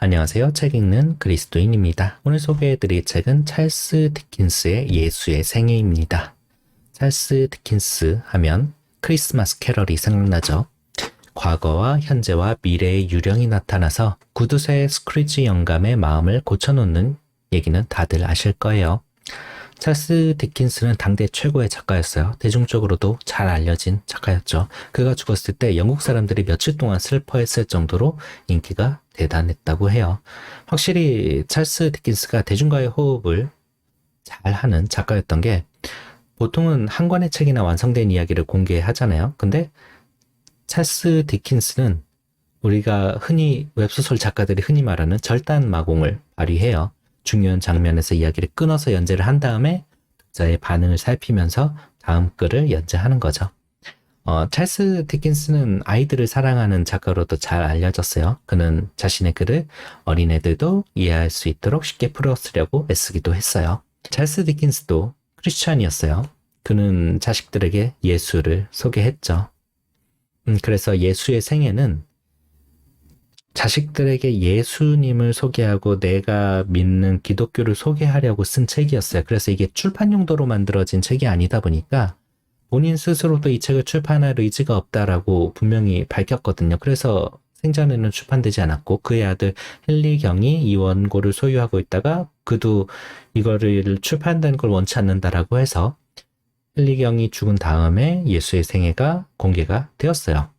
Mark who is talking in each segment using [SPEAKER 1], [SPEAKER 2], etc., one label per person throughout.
[SPEAKER 1] 안녕하세요. 책 읽는 그리스도인입니다. 오늘 소개해드릴 책은 찰스 디킨스의 예수의 생애입니다. 찰스 디킨스 하면 크리스마스 캐럴이 생각나죠. 과거와 현재와 미래의 유령이 나타나서 구두쇠 스크루지 영감의 마음을 고쳐놓는 얘기는 다들 아실 거예요. 찰스 디킨스는 당대 최고의 작가였어요. 대중적으로도 잘 알려진 작가였죠. 그가 죽었을 때 영국 사람들이 며칠 동안 슬퍼했을 정도로 인기가 대단했다고 해요. 확실히 찰스 디킨스가 대중과의 호흡을 잘하는 작가였던 게, 보통은 한 권의 책이나 완성된 이야기를 공개하잖아요. 근데 찰스 디킨스는 우리가 흔히 웹소설 작가들이 흔히 말하는 절단 마공을 발휘해요. 중요한 장면에서 이야기를 끊어서 연재를 한 다음에 독자의 반응을 살피면서 다음 글을 연재하는 거죠. 찰스 디킨스는 아이들을 사랑하는 작가로도 잘 알려졌어요. 그는 자신의 글을 어린애들도 이해할 수 있도록 쉽게 풀어쓰려고 애쓰기도 했어요. 찰스 디킨스도 크리스찬이었어요. 그는 자식들에게 예수를 소개했죠. 그래서 예수의 생애는 자식들에게 예수님을 소개하고 내가 믿는 기독교를 소개하려고 쓴 책이었어요. 그래서 이게 출판 용도로 만들어진 책이 아니다 보니까 본인 스스로도 이 책을 출판할 의지가 없다라고 분명히 밝혔거든요. 그래서 생전에는 출판되지 않았고, 그의 아들 헨리 경이 이 원고를 소유하고 있다가 그도 이거를 출판된 걸 원치 않는다라고 해서 헨리 경이 죽은 다음에 예수의 생애가 공개가 되었어요.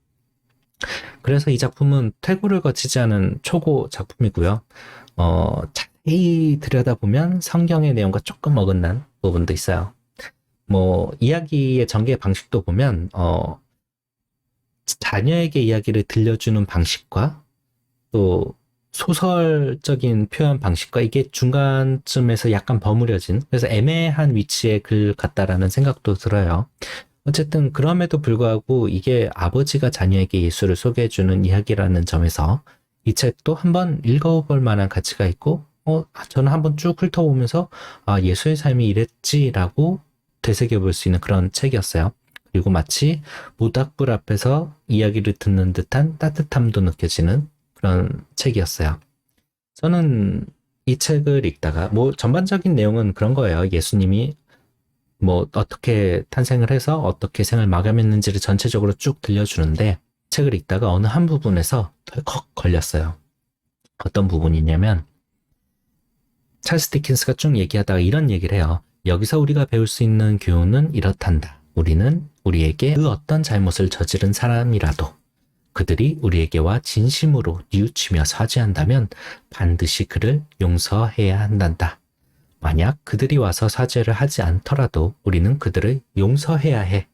[SPEAKER 1] 그래서 이 작품은 퇴고를 거치지 않은 초고 작품이고요. 자세히 들여다보면 성경의 내용과 조금 어긋난 부분도 있어요. 이야기의 전개 방식도 보면, 자녀에게 이야기를 들려주는 방식과 또 소설적인 표현 방식과 이게 중간쯤에서 약간 버무려진, 그래서 애매한 위치의 글 같다라는 생각도 들어요. 어쨌든 그럼에도 불구하고 이게 아버지가 자녀에게 예수를 소개해주는 이야기라는 점에서 이 책도 한번 읽어볼 만한 가치가 있고, 저는 한번 쭉 훑어보면서 예수의 삶이 이랬지라고 되새겨볼 수 있는 그런 책이었어요. 그리고 마치 모닥불 앞에서 이야기를 듣는 듯한 따뜻함도 느껴지는 그런 책이었어요. 저는 이 책을 읽다가 전반적인 내용은 그런 거예요. 예수님이 어떻게 탄생을 해서 어떻게 생을 마감했는지를 전체적으로 쭉 들려주는데, 책을 읽다가 어느 한 부분에서 덜컥 걸렸어요. 어떤 부분이냐면, 찰스 디킨스가 쭉 얘기하다가 이런 얘기를 해요. 여기서 우리가 배울 수 있는 교훈은 이렇단다. 우리는 우리에게 그 어떤 잘못을 저지른 사람이라도 그들이 우리에게와 진심으로 뉘우치며 사죄한다면 반드시 그를 용서해야 한단다. 만약 그들이 와서 사죄를 하지 않더라도 우리는 그들을 용서해야 해.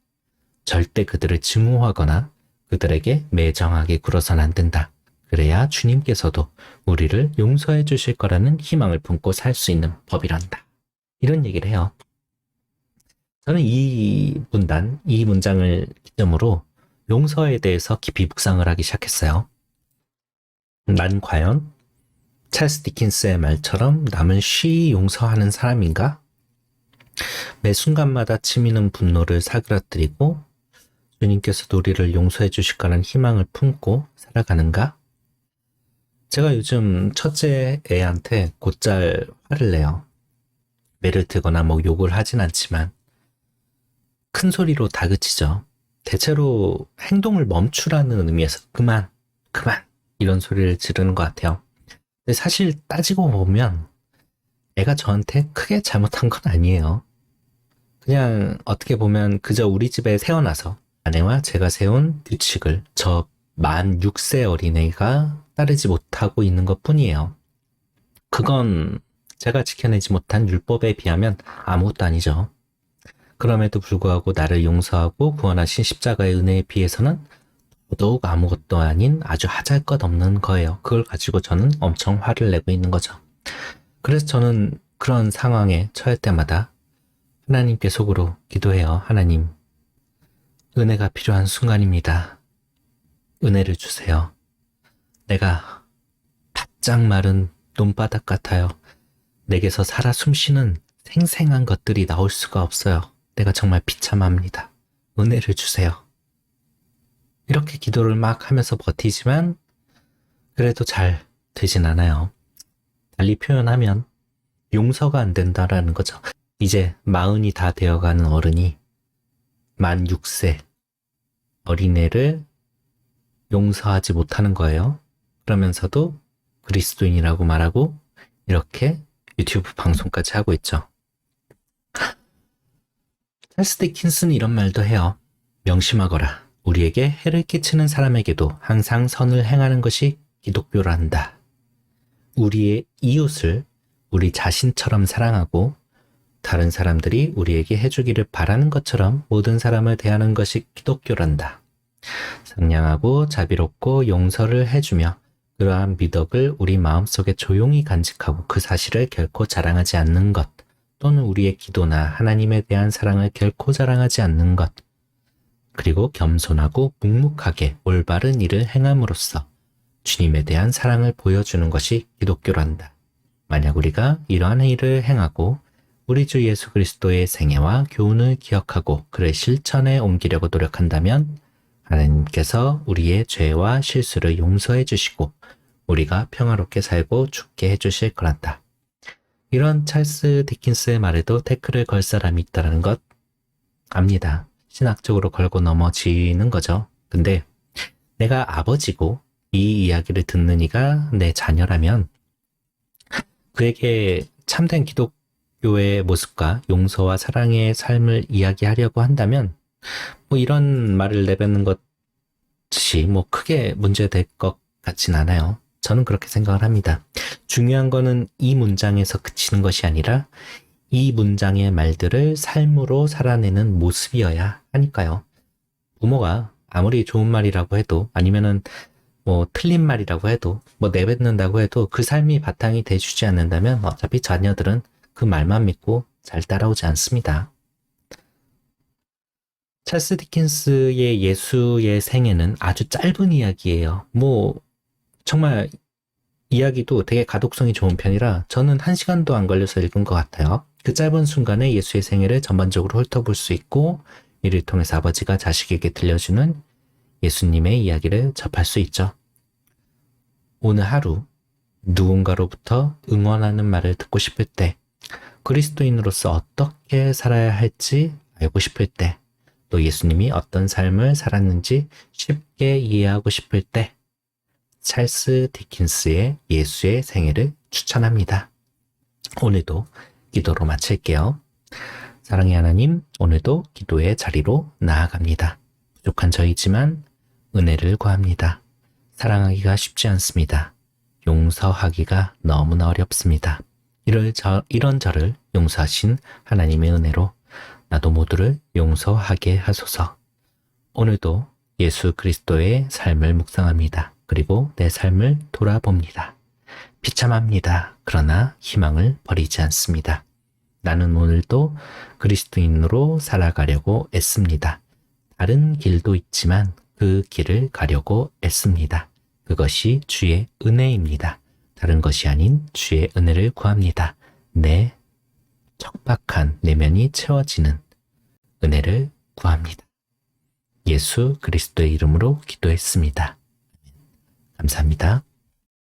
[SPEAKER 1] 절대 그들을 증오하거나 그들에게 매정하게 굴어선 안 된다. 그래야 주님께서도 우리를 용서해 주실 거라는 희망을 품고 살 수 있는 법이란다. 이런 얘기를 해요. 저는 이 문장을 기점으로 용서에 대해서 깊이 묵상을 하기 시작했어요. 난 과연 찰스 디킨스의 말처럼 남을 쉬이 용서하는 사람인가? 매 순간마다 치미는 분노를 사그라뜨리고 주님께서도 우리를 용서해 주실 거라는 희망을 품고 살아가는가? 제가 요즘 첫째 애한테 곧잘 화를 내요. 매를 트거나 욕을 하진 않지만 큰 소리로 다그치죠. 대체로 행동을 멈추라는 의미에서 그만 이런 소리를 지르는 것 같아요. 근데 사실 따지고 보면 애가 저한테 크게 잘못한 건 아니에요. 그냥 어떻게 보면 그저 우리 집에 태어나서 아내와 제가 세운 규칙을 저 만 6세 어린애가 따르지 못하고 있는 것 뿐이에요. 그건 제가 지켜내지 못한 율법에 비하면 아무것도 아니죠. 그럼에도 불구하고 나를 용서하고 구원하신 십자가의 은혜에 비해서는 더더욱 아무것도 아닌 아주 하잘것없는 거예요. 그걸 가지고 저는 엄청 화를 내고 있는 거죠. 그래서 저는 그런 상황에 처할 때마다 하나님께 속으로 기도해요. 하나님, 은혜가 필요한 순간입니다. 은혜를 주세요. 내가 바짝 마른 논바닥 같아요. 내게서 살아 숨쉬는 생생한 것들이 나올 수가 없어요. 내가 정말 비참합니다. 은혜를 주세요. 이렇게 기도를 막 하면서 버티지만 그래도 잘 되진 않아요. 달리 표현하면 용서가 안 된다라는 거죠. 이제 40이 다 되어가는 어른이 만 6세 어린애를 용서하지 못하는 거예요. 그러면서도 그리스도인이라고 말하고 이렇게 유튜브 방송까지 하고 있죠. 찰스 디킨스는 이런 말도 해요. 명심하거라. 우리에게 해를 끼치는 사람에게도 항상 선을 행하는 것이 기독교란다. 우리의 이웃을 우리 자신처럼 사랑하고 다른 사람들이 우리에게 해주기를 바라는 것처럼 모든 사람을 대하는 것이 기독교란다. 상냥하고 자비롭고 용서를 해주며 그러한 미덕을 우리 마음속에 조용히 간직하고 그 사실을 결코 자랑하지 않는 것, 또는 우리의 기도나 하나님에 대한 사랑을 결코 자랑하지 않는 것, 그리고 겸손하고 묵묵하게 올바른 일을 행함으로써 주님에 대한 사랑을 보여주는 것이 기독교란다. 만약 우리가 이러한 일을 행하고 우리 주 예수 그리스도의 생애와 교훈을 기억하고 그를 실천에 옮기려고 노력한다면 하나님께서 우리의 죄와 실수를 용서해 주시고 우리가 평화롭게 살고 죽게 해 주실 거란다. 이런 찰스 디킨스의 말에도 태클을 걸 사람이 있다는 것 압니다. 신학적으로 걸고 넘어지는 거죠. 근데 내가 아버지고 이 이야기를 듣는 이가 내 자녀라면 그에게 참된 기독교의 모습과 용서와 사랑의 삶을 이야기하려고 한다면 뭐 이런 말을 내뱉는 것이 뭐 크게 문제될 것 같진 않아요. 저는 그렇게 생각을 합니다. 중요한 거는 이 문장에서 그치는 것이 아니라 이 문장의 말들을 삶으로 살아내는 모습이어야 하니까요. 부모가 아무리 좋은 말이라고 해도 아니면은 뭐 틀린 말이라고 해도 뭐 내뱉는다고 해도 그 삶이 바탕이 돼주지 않는다면 어차피 자녀들은 그 말만 믿고 잘 따라오지 않습니다. 찰스 디킨스의 예수의 생애는 아주 짧은 이야기예요. 뭐 정말 이야기도 되게 가독성이 좋은 편이라 저는 1시간도 안 걸려서 읽은 것 같아요. 그 짧은 순간에 예수의 생애를 전반적으로 훑어볼 수 있고 이를 통해서 아버지가 자식에게 들려주는 예수님의 이야기를 접할 수 있죠. 오늘 하루 누군가로부터 응원하는 말을 듣고 싶을 때, 그리스도인으로서 어떻게 살아야 할지 알고 싶을 때, 또 예수님이 어떤 삶을 살았는지 쉽게 이해하고 싶을 때, 찰스 디킨스의 예수의 생애를 추천합니다. 오늘도 기도로 마칠게요. 사랑의 하나님, 오늘도 기도의 자리로 나아갑니다. 부족한 저이지만 은혜를 구합니다. 사랑하기가 쉽지 않습니다. 용서하기가 너무나 어렵습니다. 이런 저를 용서하신 하나님의 은혜로 나도 모두를 용서하게 하소서. 오늘도 예수 그리스도의 삶을 묵상합니다. 그리고 내 삶을 돌아봅니다. 비참합니다. 그러나 희망을 버리지 않습니다. 나는 오늘도 그리스도인으로 살아가려고 애씁니다. 다른 길도 있지만 그 길을 가려고 애씁니다. 그것이 주의 은혜입니다. 다른 것이 아닌 주의 은혜를 구합니다. 내 척박한 내면이 채워지는 은혜를 구합니다. 예수 그리스도의 이름으로 기도했습니다. 감사합니다.